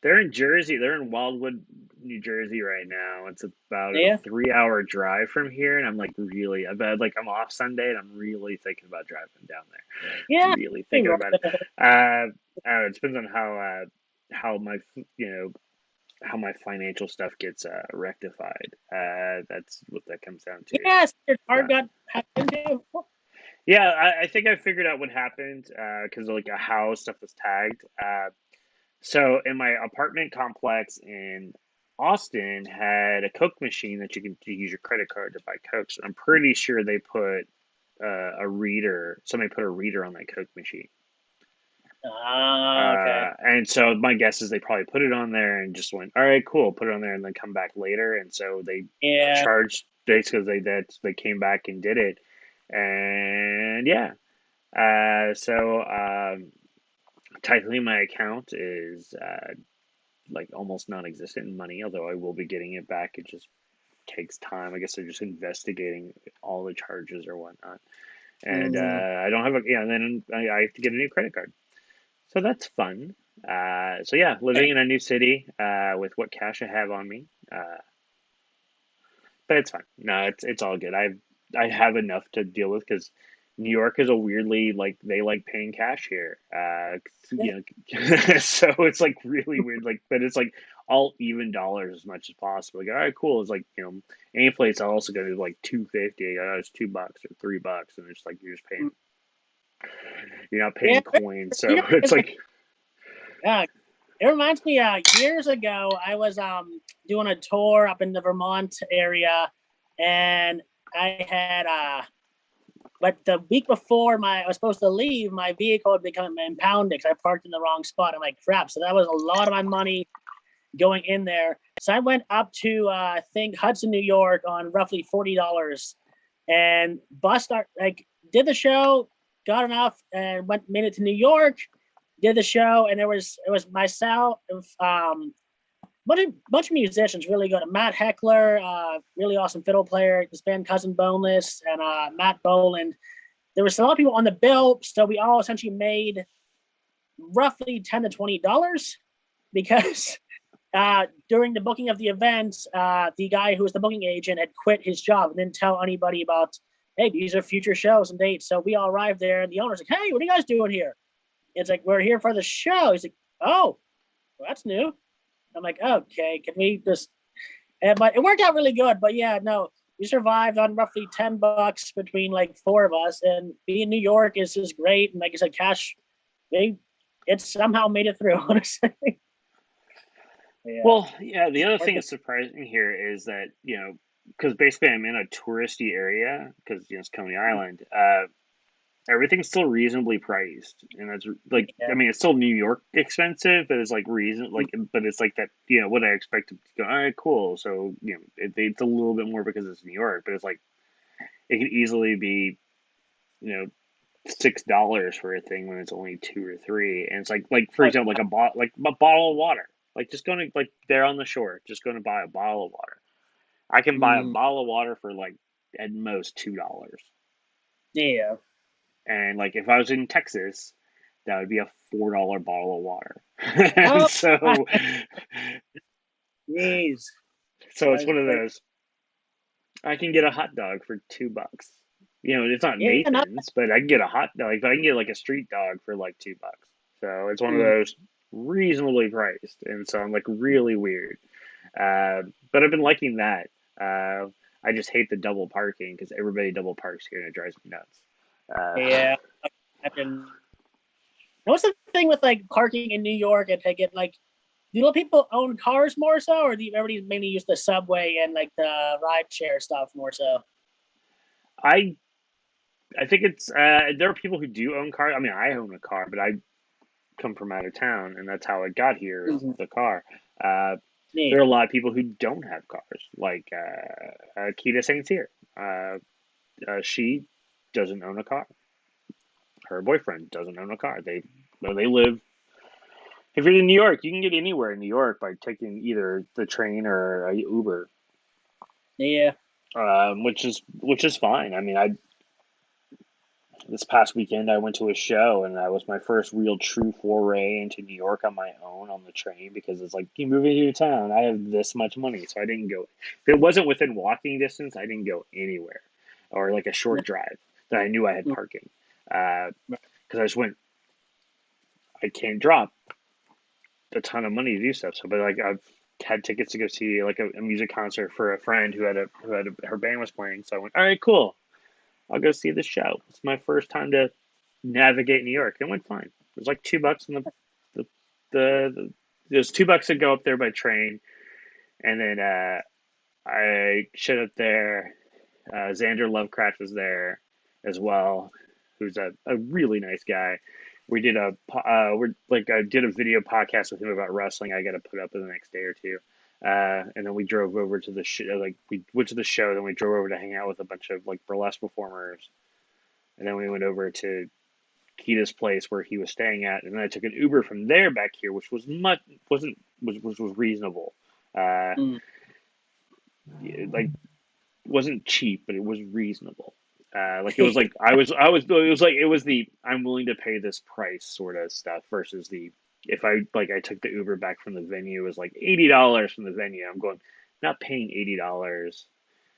They're in Jersey. They're in Wildwood, New Jersey right now. It's about a Yeah. 3 hour drive from here, and I'm like really, I bet like I'm off Sunday, and I'm really thinking about driving down there. Yeah. Really Hey, thinking Rob. about it. It depends on how my how my financial stuff gets rectified. That's what that comes down to. Yes, your car Uh, got hacked into. yeah, I think I figured out what happened because like a house stuff was tagged. So in my apartment complex in Austin had a Coke machine that you can use your credit card to buy Cokes. I'm pretty sure they put a reader. Somebody put a reader on that Coke machine. Ah, okay. And so my guess is they probably put it on there and just went, all right, cool, put it on there and then come back later. And so they Yeah. charged basically they came back and did it. And yeah, technically my account is like almost non-existent in money, although I will be getting it back. It just takes time. I guess they're just investigating all the charges or whatnot. And Mm, I don't have a yeah. And then I have to get a new credit card, so that's fun. So yeah, living in a new city with what cash I have on me, but it's fine. No, it's all good. I have enough to deal with because New York is a weirdly like they like paying cash here. So it's like really weird. Like, but it's like all even dollars as much as possible. Like, all right, cool. It's like any place I also go to like $2.50. It's $2 or $3, and it's like you're just paying. You're not yeah. paying coins, so New York it's is like, like it reminds me. Years ago, I was doing a tour up in the Vermont area, and I had but the week before I was supposed to leave, my vehicle had become impounded because I parked in the wrong spot. I'm like, crap. So that was a lot of my money going in there. So I went up to I think Hudson, New York on roughly $40 and did the show, got enough and made it to New York, did the show, and it was myself, bunch of musicians really good. Matt Heckler, really awesome fiddle player, this band Cousin Boneless, and Matt Boland. There was a lot of people on the bill, so we all essentially made roughly $10 to $20 because during the booking of the event, the guy who was the booking agent had quit his job and didn't tell anybody about, hey, these are future shows and dates. So we all arrived there, and the owner's like, hey, what are you guys doing here? It's like, we're here for the show. He's like, oh, well, that's new. I'm like, okay, can we just? But it worked out really good. But yeah, no, we survived on roughly $10 between like four of us, and being in New York is just great. And like I said, cash, it somehow made it through. Honestly. Yeah. well, yeah. The other thing that's surprising here is that because basically I'm in a touristy area because it's Coney Island. Everything's still reasonably priced, and that's like Yeah. I mean it's still New York expensive, but it's like but it's like that what I expected to go. All right, cool. So it's a little bit more because it's New York, but it's like it could easily be $6 for a thing when it's only 2 or 3, and it's like for example like a bottle of water, like just going to like there on the shore, just going to buy a bottle of water. I can buy a bottle of water for like at most $2. Yeah. And like if I was in Texas, that would be a $4 bottle of water. Oh, And so jeez. it's one of those. I can get a hot dog for $2. It's not Yeah, not Nathan's, but I can get a hot dog. But I can get like a street dog for like $2. So it's one of those reasonably priced, and so I'm like really weird. But I've been liking that. I just hate the double parking because everybody double parks here and it drives me nuts. yeah. I can. What's the thing with like parking in New York and to get like, do people own cars more so, or do everybody mainly use the subway and like the ride share stuff more so? I think it's there are people who do own cars. I mean, I own a car, but I come from out of town, and that's how I got here is the car. Yeah. There are a lot of people who don't have cars, like Keita Saint's here. She doesn't own a car. Her boyfriend doesn't own a car. They live. If you're in New York, you can get anywhere in New York by taking either the train or a Uber, Yeah. which is fine. I mean, this past weekend I went to a show, and that was my first real true foray into New York on my own on the train, because it's like, you moving to town, I have this much money, so I didn't go. If it wasn't within walking distance, I didn't go anywhere, or like a short drive that I knew I had parking, because I just went. I can't drop a ton of money to do stuff. So, but like I've had tickets to go see like a music concert for a friend who had her band was playing. So I went, all right, cool. I'll go see the show. It's my first time to navigate New York. It went fine. It was like $2 in the it was $2 to go up there by train, and then I showed up there. Xander Lovecraft was there as well, who's a really nice guy. We did I did a video podcast with him about wrestling. I got to put up in the next day or two. And then we drove over to the show. Like we went to the show, then we drove over to hang out with a bunch of like burlesque performers, and then we went over to Kita's place where he was staying at, and then I took an Uber from there back here, which was was reasonable. Mm. Like wasn't cheap, but it was reasonable. Like it was like it was the I'm willing to pay this price sort of stuff versus the if I took the Uber back from the venue, it was like $80 from the venue. I'm going, not paying $80.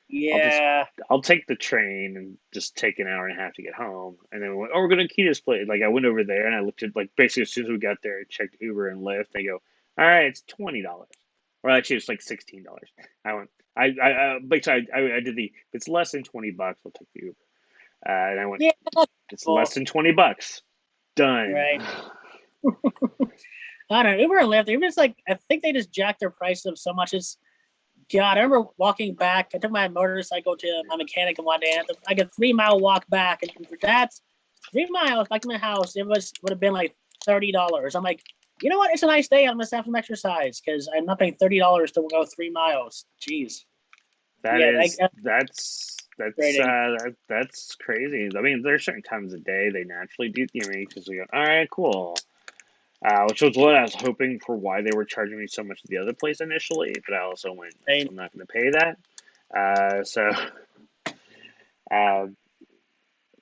Yeah. I'll take the train and just take an hour and a half to get home. And then we went, oh, we're going to Kita's place. Like I went over there and I looked at like basically as soon as we got there, I checked Uber and Lyft. They go, all right, it's $20. Or actually it's like $16. I went, I did the, if it's less than $20, I'll take the Uber. And I went, Yeah. it's less than $20. Done. Right. I don't know. Uber and Lyft, even it's like, I think they just jacked their prices up so much. It's, God, I remember walking back. I took my motorcycle to my mechanic one day. And I got a 3-mile walk back. And for that, 3 miles back to my house, would have been like $30. I'm like, you know what? It's a nice day. I'm going to have some exercise because I'm not paying $30 to go 3 miles. Jeez. That's crazy. I mean, there's certain times of day they naturally do, because we go, all right, cool. Which was what I was hoping for, why they were charging me so much at the other place initially, but I also went, I'm not going to pay that.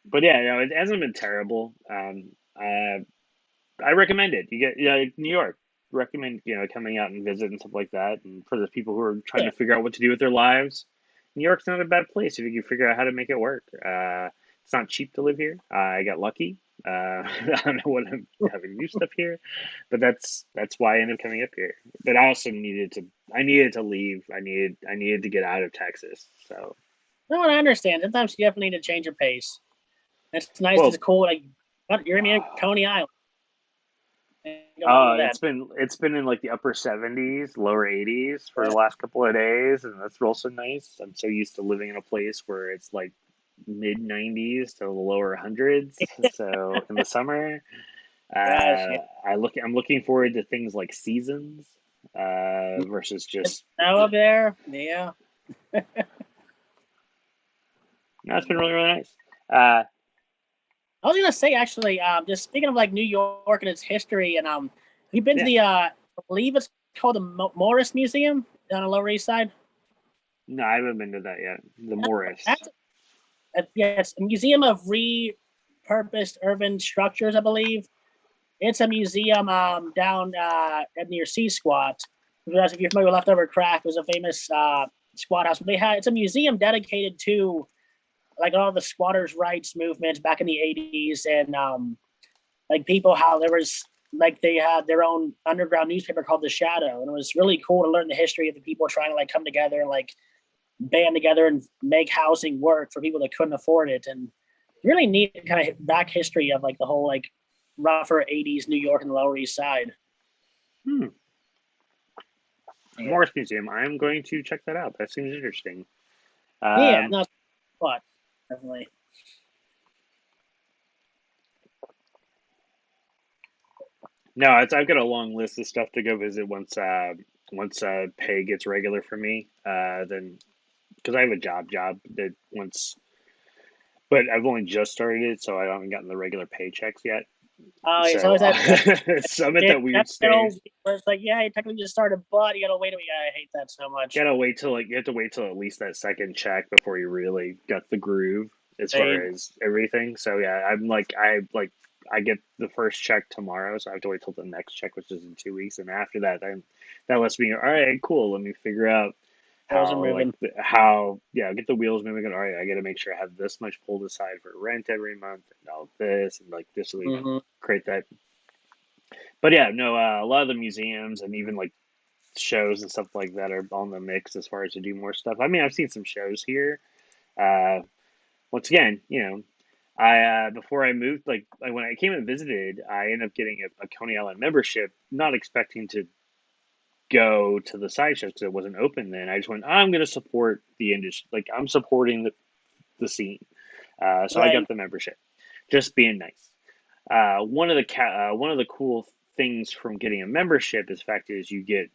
But yeah, it hasn't been terrible. I recommend it. You get New York. Recommend coming out and visit and stuff like that. And for the people who are trying to figure out what to do with their lives, New York's not a bad place if you can figure out how to make it work. It's not cheap to live here. I got lucky. I don't know what I'm having new stuff here, but that's why I ended up coming up here. But I also needed to leave. I needed to get out of Texas. So. No, I understand. Sometimes you definitely need to change your pace. It's nice. It's cool. Like you're in Coney Island. It's been in like the upper 70s, lower 80s for the last couple of days, and that's also nice. I'm so used to living in a place where it's like mid 90s to the lower hundreds. So in the summer, I'm looking forward to things like seasons versus just snow up there. Yeah. No, it's been really, really nice. I was gonna say actually, just speaking of like New York and its history, and you've been to the I believe it's called the Morris Museum on the Lower East Side. No, I haven't been to that yet. The Morris. It's a museum of repurposed urban structures, I believe. It's a museum down near Sea Squat. If you're familiar with Leftover Crack, it was a famous squat house. It's a museum dedicated to like all the squatters' rights movements back in the 80s, and like people, how there was like they had their own underground newspaper called The Shadow, and it was really cool to learn the history of the people trying to like come together and like band together and make housing work for people that couldn't afford it, and really neat kind of back history of like the whole like rougher 80s New York and the Lower East Side. Morris Museum. I'm going to check that out. That seems interesting. But definitely. No, I've got a long list of stuff to go visit once pay gets regular for me. Then, because I have a job that but I've only just started it, so I haven't gotten the regular paychecks yet. Oh, yeah, so it's I'm at that weird stage. Where it's like, yeah, you technically just started, but you gotta wait. I hate that so much. You have to wait till at least that second check before you really got the groove. as far Same. as everything. So yeah, I get the first check tomorrow, so I have to wait till the next check, which is in 2 weeks, and after that, then that lets me, all right, cool. Let me figure out Those are how moving. get the wheels moving. All right, I got to make sure I have this much pulled aside for rent every month and all this, and like this will Hmm. create that. But yeah, no, a lot of the museums and even like shows and stuff like that are on the mix as far as to do more stuff. I mean, I've seen some shows here. Uh, Once again, I before I moved, like when I came and visited, I ended up getting a Coney Island membership, not expecting to go to the sideshow because it wasn't open then. I just went, I'm going to support the industry, like I'm supporting the scene. So I got Right. the membership, just being nice. One of the cool things from getting a membership is the fact is you get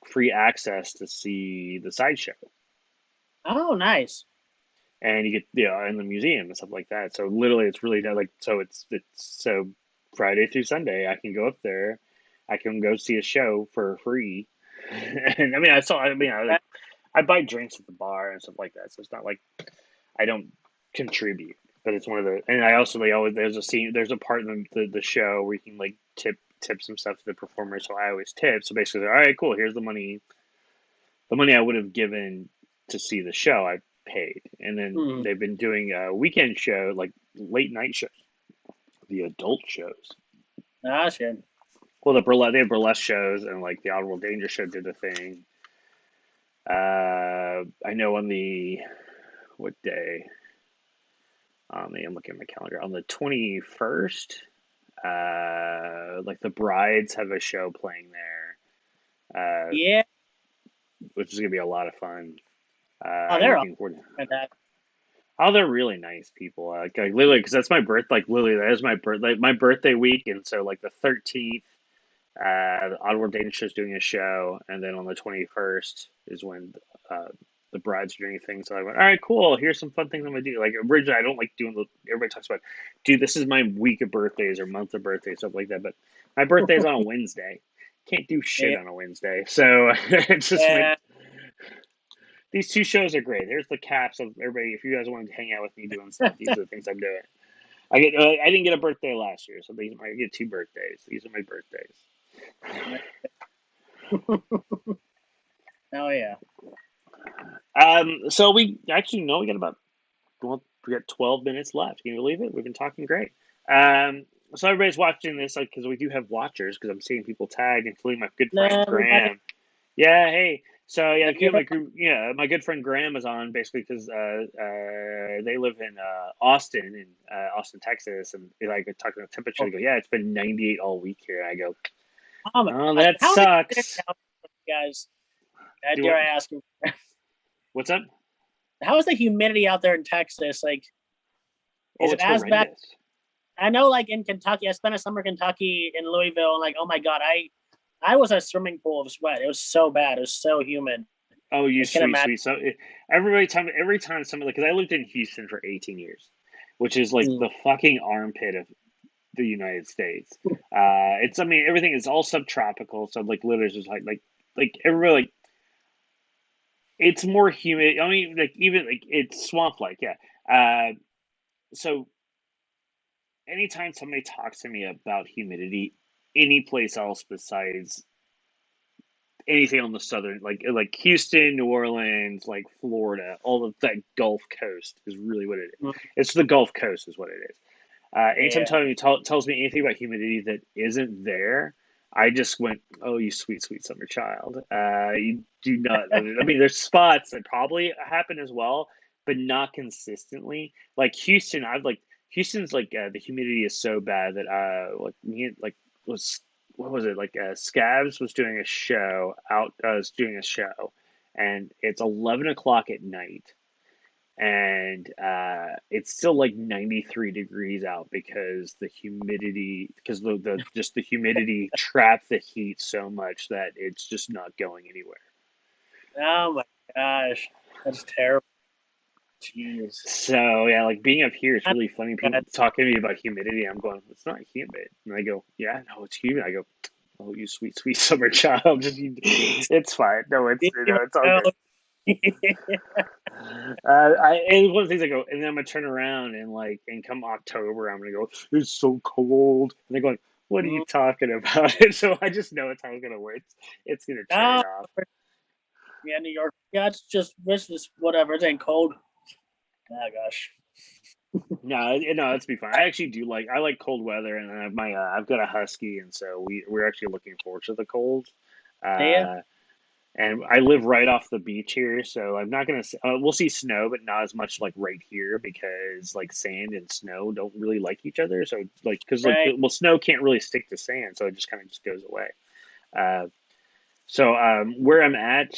free access to see the sideshow, Oh, nice. and you get in the museum and stuff like that. So literally, it's really like so it's so Friday through Sunday I can go up there, I can go see a show for free, and I buy drinks at the bar and stuff like that. So it's not like I don't contribute, but it's one of the and I also they always there's a part in the show where you can like tip some stuff to the performers. So I always tip. So basically, all right, cool. Here's the money I would have given to see the show, I paid. And then Hmm. they've been doing a weekend show, like late night shows, the adult shows. Ah, shit. Well, they have burlesque shows, and like the Honorable Danger show did a thing. I know on the what day? I'm looking at my calendar. On the 21st, like the Brides have a show playing there, Yeah. which is gonna be a lot of fun. Oh, they're all Looking forward. at that. Oh, they're really nice people. Like literally, because that's my birth. Like literally, that is my birthday week, and so like the 13th, the Ottawa Danish is doing a show, and then on the 21st is when uh, the brides are doing a thing. So I went, all right, cool. Here's some fun things I'm gonna do. Like originally, I don't like doing the. Everybody talks about, dude, this is my week of birthdays or month of birthdays, stuff like that. But my birthday is on a Wednesday. Can't do shit Yeah. on a Wednesday, so it's just like Yeah. these two shows are great. There's the caps of everybody. If you guys want to hang out with me doing stuff, these are the things I'm doing. I didn't get a birthday last year, so I get two birthdays. These are my birthdays. Oh, yeah. So we actually know we got 12 minutes left. Can you believe it? We've been talking great. So everybody's watching this like because we do have watchers because I'm seeing people tag, including my good Hello, friend everybody. Graham. Yeah, hey. So yeah, Thank you. my group, my good friend Graham is on basically because they live in Austin, Texas, and like talking about temperature. They go, yeah, it's been 98 all week here. And I go, Oh, my oh, gosh. that How is the humidity sucks. out there, guys? Do Dare what? I ask you? What's up? How is the humidity out there in Texas? Like, Oh, is it it's as bad? horrendous. I know, like in Kentucky, I spent a summer in Kentucky in Louisville, and like, oh my god, I was a swimming pool of sweat. It was so bad. It was so humid. Oh, I you just can't sweet, imagine. sweet. So every time somebody, because I lived in Houston for 18 years, which is like Mm. the fucking armpit of the United States. I mean, everything is all subtropical. So like literally just like everybody like it's more humid. I mean, like even like it's swamp like, yeah. So anytime somebody talks to me about humidity, any place else besides anything on the southern, like Houston, New Orleans, like Florida, all of that Gulf Coast is really what it is. Mm. It's the Gulf Coast is what it is. Anytime Yeah. tells me anything about humidity that isn't there, I just went, oh, you sweet, sweet summer child. You do not. I mean, there's spots that probably happen as well, but not consistently. Like Houston, Houston's like the humidity is so bad that was what was it like? Scabs was doing a show was doing a show, and it's 11 o'clock at night and it's still like 93 degrees out because the humidity trapped the heat so much that it's just not going anywhere. Oh my gosh, that's terrible. Jeez. So yeah, like being up here, it's I'm really funny. People glad. talking to me about humidity. I'm going, it's not humid, and I go, yeah, no, it's humid. I go, oh, you sweet, sweet summer child. It's fine. No, it's Didn't even it's all know. good. It's one of the things I go, and then I'm gonna turn around and come October, I'm gonna go, it's so cold, and they're going, what are you talking about? And so I just know it's how it's gonna work. It's gonna Ah, trade off. yeah, New York. Yeah, it's just whatever. It ain't cold. Oh gosh. No, it's be fine. I actually do I like cold weather, and I've got a husky, and so we're actually looking forward to the cold. Yeah. Uh, and I live right off the beach here, so I'm not gonna. We'll see snow, but not as much like right here because like sand and snow don't really like each other. So Right. well, snow can't really stick to sand, so it just kind of just goes away. Uh, where I'm at,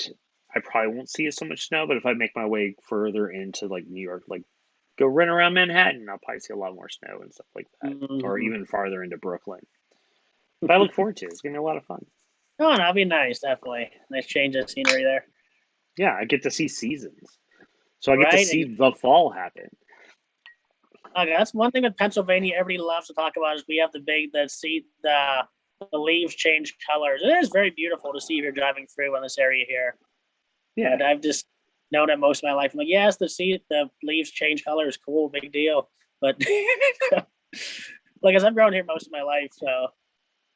I probably won't see so much snow, but if I make my way further into like New York, like go run around Manhattan, I'll probably see a lot more snow and stuff like that, or Mhm. even farther into Brooklyn. But I look forward to it. It's gonna be a lot of fun. Oh, no, that'd be nice. Definitely nice change of scenery there. Yeah, I get to see seasons, so I get to Right. see the fall happen. Okay, that's one thing with Pennsylvania. Everybody loves to talk about is we have the leaves change colors. It is very beautiful to see if you're driving through in this area here. Yeah, But I've just known it most of my life. I'm like, yes, the leaves change colors, cool, big deal. But like, as I've grown here most of my life, so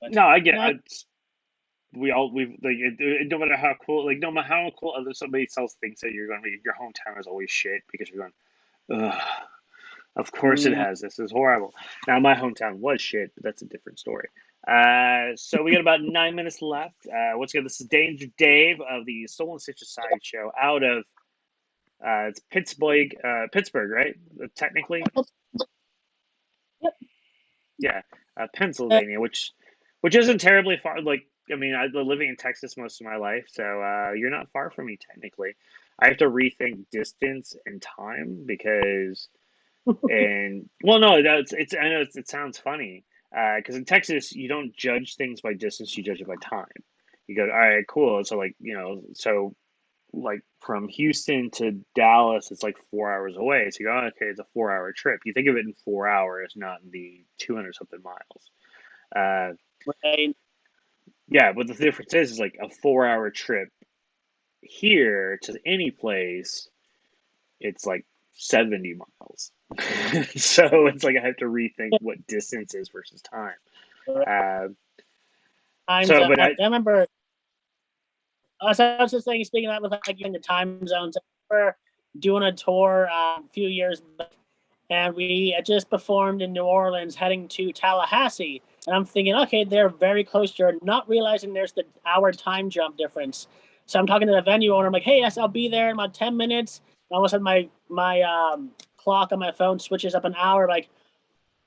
but no, I get not it. We've no matter how cool, no matter how cool other somebody else thinks that you're going to be, your hometown is always shit because you're going, ugh. Of course it mm, has. This is horrible. Now my hometown was shit, but that's a different story. So we got about 9 minutes left. Once again, this is Danger Dave of the Stolen Stitches Sideshow out of it's Pittsburgh, right? Technically, yep. yeah, Pennsylvania, which isn't terribly far. I mean, I've been living in Texas most of my life, so you're not far from me technically. I have to rethink distance and time because, and well, no, it's I know it sounds funny because in Texas you don't judge things by distance, you judge it by time. You go, all right, cool. So from Houston to Dallas, it's like 4 hours away. So you go, okay, it's a 4 hour trip. You think of it in 4 hours, not in the 200 something miles. Uh, Right. yeah, but the difference is like a 4 hour trip here to any place, it's like 70 miles. So it's like I have to rethink what distance is versus time. Uh, Times so, but I remember. So I was just saying, speaking of that, with like in the time zones, I remember doing a tour a few years back, and we had just performed in New Orleans, heading to Tallahassee. And I'm thinking, okay, they're very close to her, not realizing there's the hour time jump difference. So I'm talking to the venue owner. I'm like, hey, yes, I'll be there in about 10 minutes. And all of a sudden, my clock on my phone switches up an hour. Like,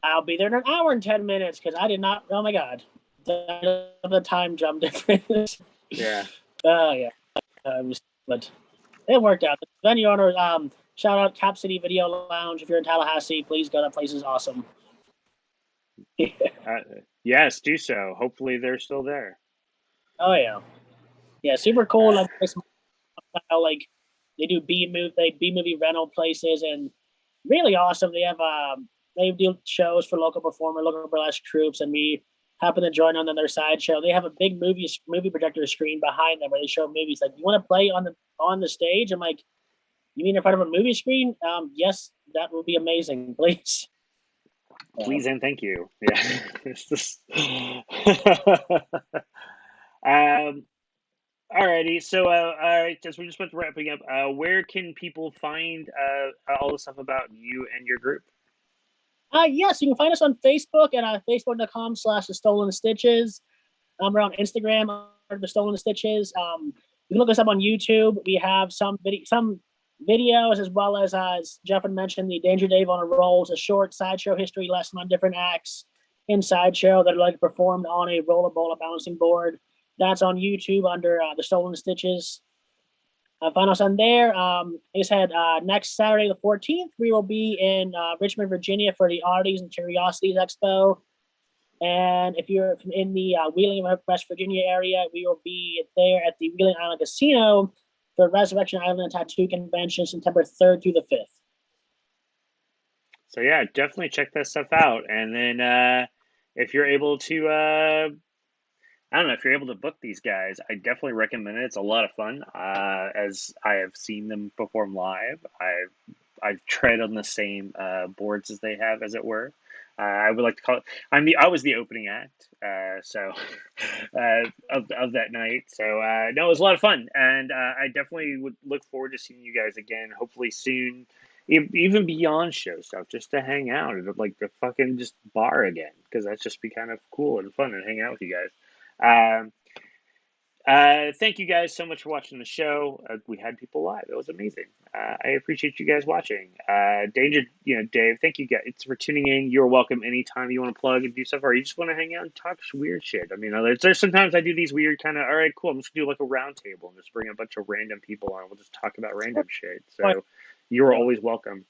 I'll be there in an hour and 10 minutes because I did not. Oh my God, the time jump difference. yeah. Oh yeah, but it worked out. The venue owner, shout out Cap City Video Lounge. If you're in Tallahassee, please go. That place is awesome. Uh, yes, do so. Hopefully they're still there. Oh yeah, yeah, super cool. Uh, Like like they do B movie rental places, and really awesome. They do shows for local burlesque troops, and we happen to join on their sideshow. They have a big movie projector screen behind them where they show movies. Like, you want to play on the stage? I'm like, you mean in front of a movie screen? Yes, that would be amazing, please. Please and thank you. Yeah. It's just... um, alrighty. So, all right, as we're just about to wrapping up, where can people find all the stuff about you and your group? Yes, you can find us on Facebook at facebook.com/the Stolen Stitches. We're on Instagram the Stolen Stitches. You can look us up on YouTube. We have some videos, as well as Jeff had mentioned, the Danger Dave on a Roll. It's a short sideshow history lesson on different acts in sideshow that are like performed on a rollerball, a bouncing board. That's on YouTube under the Stolen Stitches. Find us on there. Like I said, next Saturday, the 14th, we will be in Richmond, Virginia for the Oddities and Curiosities Expo. And if you're in the Wheeling, West Virginia area, we will be there at the Wheeling Island Casino for Resurrection Island Tattoo Convention, September 3rd through the 5th. So yeah, definitely check that stuff out. And then if you're able to, I don't know if you're able to book these guys. I definitely recommend it. It's a lot of fun. As I have seen them perform live, I've tread on the same boards as they have, as it were. I would like to call it. I was the opening act, so of that night. So no, it was a lot of fun, and I definitely would look forward to seeing you guys again. Hopefully soon, even beyond show stuff, just to hang out at like the fucking just bar again, because that's just be kind of cool and fun and hang out with you guys. Um, thank you guys so much for watching the show. We had people live. It was amazing. I appreciate you guys watching. Dave, thank you guys for tuning in. You're welcome anytime you want to plug and do stuff, or you just want to hang out and talk weird shit. I mean, there's sometimes I do these weird kind of, all right, cool, I'm just going to do like a round table and just bring a bunch of random people on. We'll just talk about random shit. So you're always welcome.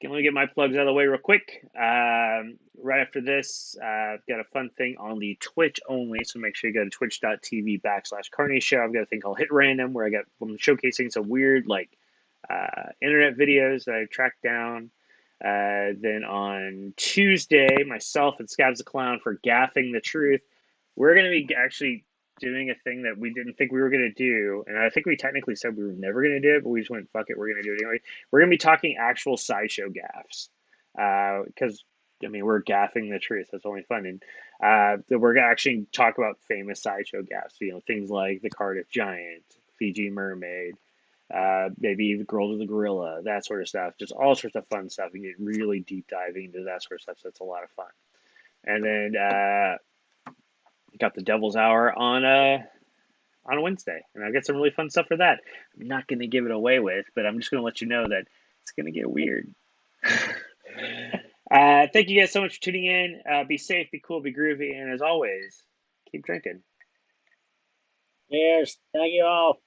Let me get my plugs out of the way real quick. Right after this, I've got a fun thing on the Twitch only, so make sure you go to twitch.tv/Carny Show. I've got I'm showcasing some weird internet videos that I've tracked down. Then on Tuesday, myself and Scabs the Clown for Gaffing the Truth, we're going to be actually doing a thing that we didn't think we were going to do. And I think we technically said we were never going to do it, but we just went, fuck it, we're going to do it anyway. We're going to be talking actual Sideshow gaffes. Because, we're gaffing the truth. That's only fun. And we're going to actually talk about famous Sideshow gaffes. Things like the Cardiff Giant, Fiji Mermaid, maybe the Girl to the Gorilla, that sort of stuff. Just all sorts of fun stuff. You get really deep diving into that sort of stuff. So it's a lot of fun. And then got the Devil's Hour on a Wednesday, and I've got some really fun stuff for that. I'm not going to give it away with, but I'm just going to let you know that it's going to get weird. Thank you guys so much for tuning in. Be safe, be cool, be groovy, and as always, keep drinking. Cheers. Thank you all.